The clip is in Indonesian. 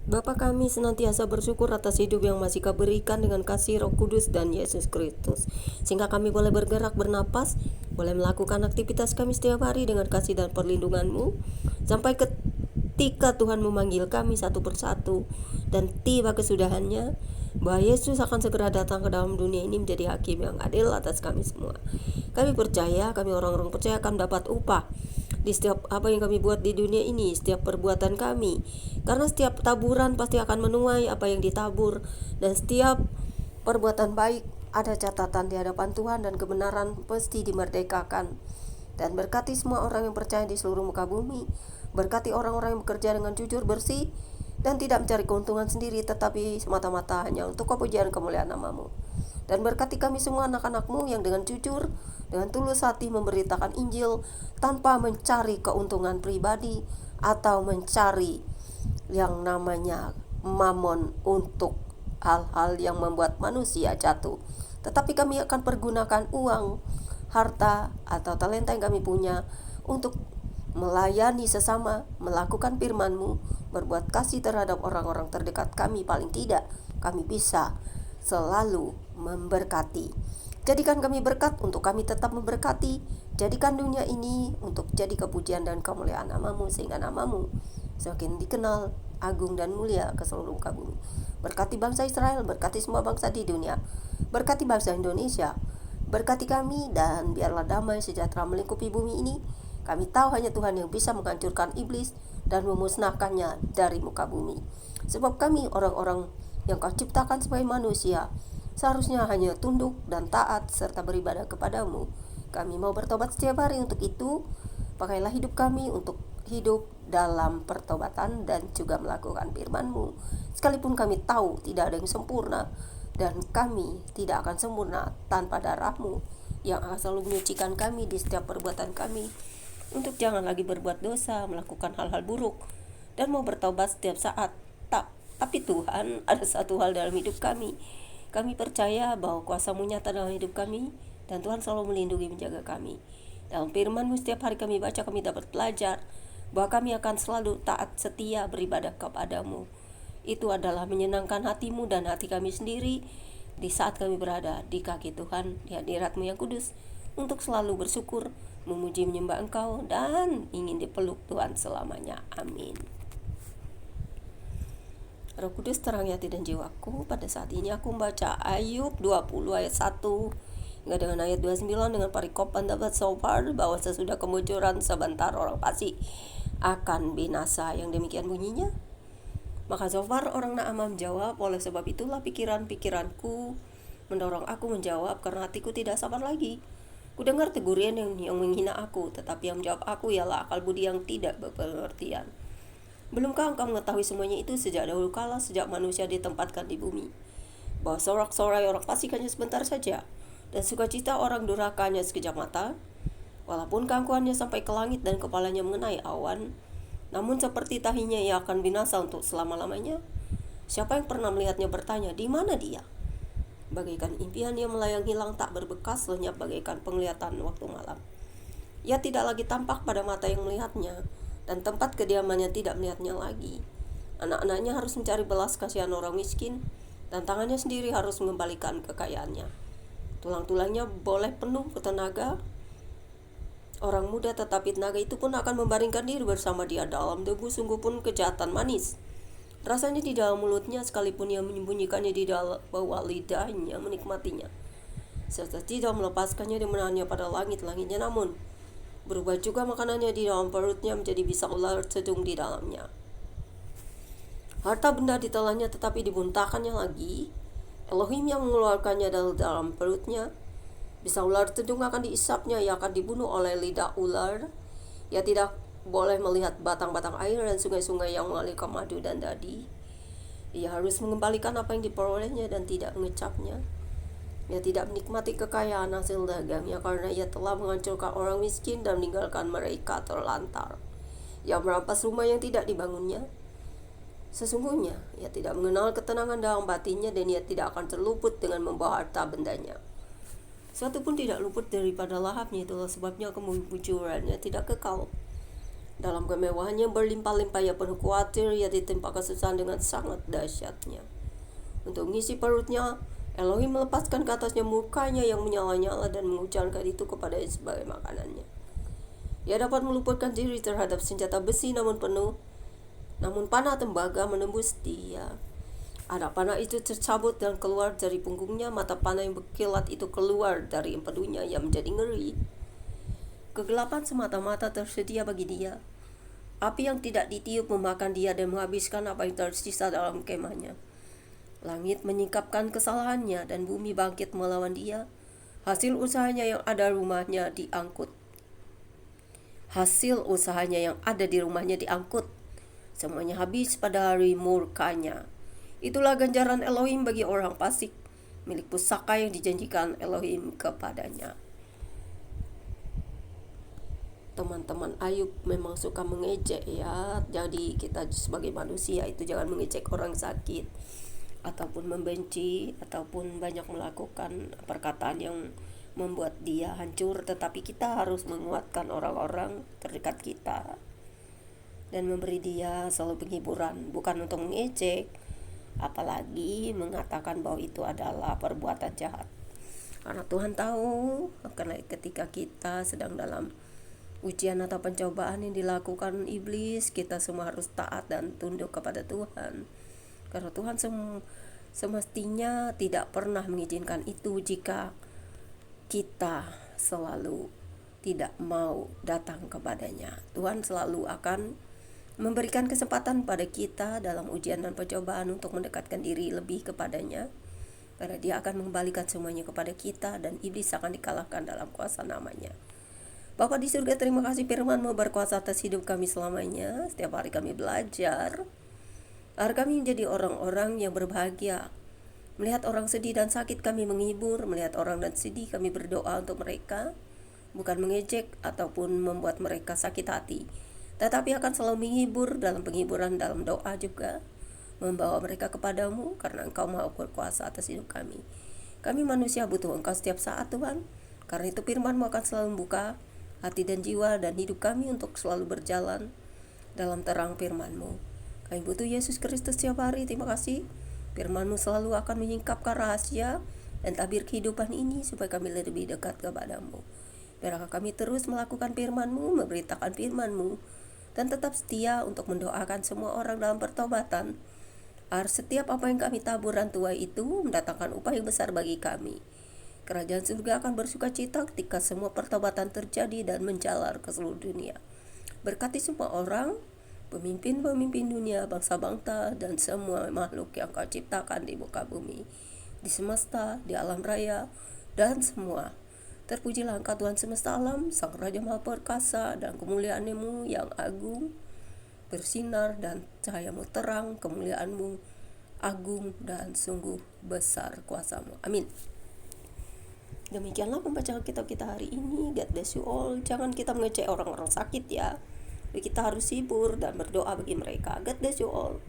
Bapa kami senantiasa bersyukur atas hidup yang masih Kau berikan dengan kasih Roh Kudus dan Yesus Kristus, sehingga kami boleh bergerak bernapas, boleh melakukan aktivitas kami setiap hari dengan kasih dan perlindungan-Mu, sampai ketika Tuhan memanggil kami satu persatu dan tiba kesudahannya, bahwa Yesus akan segera datang ke dalam dunia ini menjadi hakim yang adil atas kami semua. Kami percaya, kami orang-orang percaya akan dapat upah di setiap apa yang kami buat di dunia ini, setiap perbuatan kami. Karena setiap taburan pasti akan menuai apa yang ditabur, dan setiap perbuatan baik ada catatan di hadapan Tuhan dan kebenaran pasti dimerdekakan. Dan berkati semua orang yang percaya di seluruh muka bumi. Berkati orang-orang yang bekerja dengan jujur, bersih, dan tidak mencari keuntungan sendiri, tetapi semata-mata hanya untuk kepujian kemuliaan nama-Mu. Dan berkati kami semua anak-anak-Mu yang dengan jujur, dengan tulus hati memberitakan Injil tanpa mencari keuntungan pribadi atau mencari yang namanya mamon untuk hal-hal yang membuat manusia jatuh. Tetapi kami akan pergunakan uang, harta, atau talenta yang kami punya untuk melayani sesama, melakukan firman-Mu, berbuat kasih terhadap orang-orang terdekat kami. Paling tidak kami bisa selalu memberkati. Jadikan kami berkat untuk kami tetap memberkati. Jadikan dunia ini untuk jadi kepujian dan kemuliaan nama-Mu, sehingga nama-Mu semakin dikenal, agung dan mulia ke seluruh muka bumi. Berkati bangsa Israel, berkati semua bangsa di dunia, berkati bangsa Indonesia, berkati kami, dan biarlah damai sejahtera melingkupi bumi ini. Kami tahu hanya Tuhan yang bisa menghancurkan iblis dan memusnahkannya dari muka bumi. Sebab kami orang-orang yang Kau ciptakan sebagai manusia seharusnya hanya tunduk dan taat serta beribadah kepadamu. Kami mau bertobat setiap hari. Untuk itu, pakailah hidup kami untuk hidup dalam pertobatan dan juga melakukan firman-Mu. Sekalipun kami tahu tidak ada yang sempurna, dan kami tidak akan sempurna tanpa darah-Mu yang akan selalu menyucikan kami di setiap perbuatan kami, untuk jangan lagi berbuat dosa, melakukan hal-hal buruk, dan mau bertobat setiap saat. Tapi Tuhan, ada satu hal dalam hidup kami. Kami percaya bahwa kuasa-Mu nyata dalam hidup kami, dan Tuhan selalu melindungi menjaga kami. Dalam firman-Mu setiap hari kami baca, kami dapat belajar bahwa kami akan selalu taat setia beribadah kepada-Mu. Itu adalah menyenangkan hati-Mu dan hati kami sendiri di saat kami berada di kaki Tuhan, di hadirat-Mu yang kudus, untuk selalu bersyukur, memuji menyembah Engkau, dan ingin dipeluk Tuhan selamanya. Amin. Roh Kudus terangi hati dan jiwaku. Pada saat ini aku membaca Ayub 20 ayat 1 hingga dengan ayat 29 dengan parikop pendapat Zophar bahwa sesudah kemunculan sebentar orang pasti akan binasa. Yang demikian bunyinya. Maka Zophar orang Naamah menjawab, oleh sebab itulah pikiran-pikiranku mendorong aku menjawab, karena hatiku tidak sabar lagi. Kudengar teguran yang menghina aku, tetapi yang menjawab aku ialah akal budi yang tidak berpengertian. Belumkah engkau mengetahui semuanya itu sejak dahulu kala, sejak manusia ditempatkan di bumi, bahwa sorak-sorai orang fasik hanya sebentar saja, dan sukacita orang durakanya sekejap mata? Walaupun keangkuhannya sampai ke langit dan kepalanya mengenai awan, namun seperti tahinya ia akan binasa untuk selama-lamanya. Siapa yang pernah melihatnya bertanya, di mana dia? Bagaikan impian yang melayang hilang tak berbekas, lenyap bagaikan penglihatan waktu malam. Ia tidak lagi tampak pada mata yang melihatnya, dan tempat kediamannya tidak melihatnya lagi. Anak-anaknya harus mencari belas kasihan orang miskin, dan tangannya sendiri harus mengembalikan kekayaannya. Tulang-tulangnya boleh penuh tenaga orang muda, tetapi tenaga itu pun akan membaringkan diri bersama dia dalam debu. Sungguh pun kejahatan manis rasanya di dalam mulutnya, sekalipun ia menyembunyikannya di dalam bawah lidahnya, menikmatinya serta tidak melepaskannya dan menahannya pada langit-langitnya. Namun berubah juga makanannya di dalam perutnya menjadi bisa ular sedung di dalamnya. Harta benda ditelannya tetapi dimuntahkannya lagi. Elohim yang mengeluarkannya dari dalam perutnya. Bisa ular sedung akan diisapnya, ia akan dibunuh oleh lidah ular. Ia tidak boleh melihat batang-batang air dan sungai-sungai yang mengalirkan madu dan dadi. Ia harus mengembalikan apa yang diperolehnya dan tidak mengecapnya. Ia tidak menikmati kekayaan hasil dagangnya, karena ia telah menghancurkan orang miskin dan meninggalkan mereka terlantar. Ia merampas rumah yang tidak dibangunnya. Sesungguhnya ia tidak mengenal ketenangan dalam batinnya, dan ia tidak akan terluput dengan membawa harta bendanya. Satu pun tidak luput daripada lahapnya, itulah sebabnya kemunculannya tidak kekal. Dalam kemewahannya berlimpah-limpah ia penuh khawatir, ia ditimpa kesusahan dengan sangat dahsyatnya. Untuk mengisi perutnya, Elohim melepaskan ke atasnya mukanya yang menyala-nyala dan mengucapkan itu kepadanya sebagai makanannya. Ia dapat meluputkan diri terhadap senjata besi namun panah tembaga menembus dia. Anak panah itu tercabut dan keluar dari punggungnya, mata panah yang berkilat itu keluar dari empedunya yang menjadi ngeri. Kegelapan semata-mata tersedia bagi dia. Api yang tidak ditiup memakan dia dan menghabiskan apa yang tersisa dalam kemahnya. Langit menyingkapkan kesalahannya dan bumi bangkit melawan dia. Hasil usahanya yang ada di rumahnya diangkut. Semuanya habis pada hari murkanya. Itulah ganjaran Elohim bagi orang fasik, milik pusaka yang dijanjikan Elohim kepadanya. Teman-teman Ayub memang suka mengejek ya. Jadi kita sebagai manusia itu jangan mengejek orang sakit, ataupun membenci, ataupun banyak melakukan perkataan yang membuat dia hancur. Tetapi kita harus menguatkan orang-orang terdekat kita dan memberi dia selalu penghiburan, bukan untuk mengejek, apalagi mengatakan bahwa itu adalah perbuatan jahat. Karena Tuhan tahu, karena ketika kita sedang dalam ujian atau pencobaan yang dilakukan iblis, kita semua harus taat dan tunduk kepada Tuhan. Karena Tuhan semestinya tidak pernah mengizinkan itu jika kita selalu tidak mau datang kepadanya. Tuhan selalu akan memberikan kesempatan pada kita dalam ujian dan pencobaan untuk mendekatkan diri lebih kepadanya, karena dia akan mengembalikan semuanya kepada kita dan iblis akan dikalahkan dalam kuasa namanya. Bapa di surga, terima kasih firman-Mu berkuasa atas hidup kami selamanya. Setiap hari kami belajar agar kami menjadi orang-orang yang berbahagia. Melihat orang sedih dan sakit kami menghibur, melihat orang dan sedih kami berdoa untuk mereka, bukan mengejek ataupun membuat mereka sakit hati, tetapi akan selalu menghibur dalam penghiburan, dalam doa juga, membawa mereka kepadamu karena Engkau Maha berkuasa atas hidup kami. Kami manusia butuh Engkau setiap saat Tuhan. Karena itu firman-Mu akan selalu membuka hati dan jiwa dan hidup kami untuk selalu berjalan dalam terang firman-Mu. Kami butuh Yesus Kristus setiap hari. Terima kasih firman-Mu selalu akan menyingkapkan rahasia dan tabir kehidupan ini supaya kami lebih dekat kepada-Mu. Biarlah kami terus melakukan firman-Mu, memberitakan firman-Mu, dan tetap setia untuk mendoakan semua orang dalam pertobatan, agar setiap apa yang kami tabur dan tuai itu mendatangkan upah yang besar bagi kami. Kerajaan surga akan bersuka cita ketika semua pertobatan terjadi dan menjalar ke seluruh dunia. Berkati semua orang, pemimpin-pemimpin dunia, bangsa-bangsa, dan semua makhluk yang Kau ciptakan di muka bumi, di semesta, di alam raya, dan semua. Terpujilah Engkau Tuhan semesta alam, Sang Raja Maha Perkasa, dan kemuliaan-Mu yang agung bersinar, dan cahaya-Mu terang, kemuliaan-Mu agung dan sungguh besar kuasa-Mu. Amin. Demikianlah pembacaan kitab kita hari ini. God bless you all. Jangan kita mengejek orang-orang sakit ya. Kita harus hibur dan berdoa bagi mereka. God bless you all.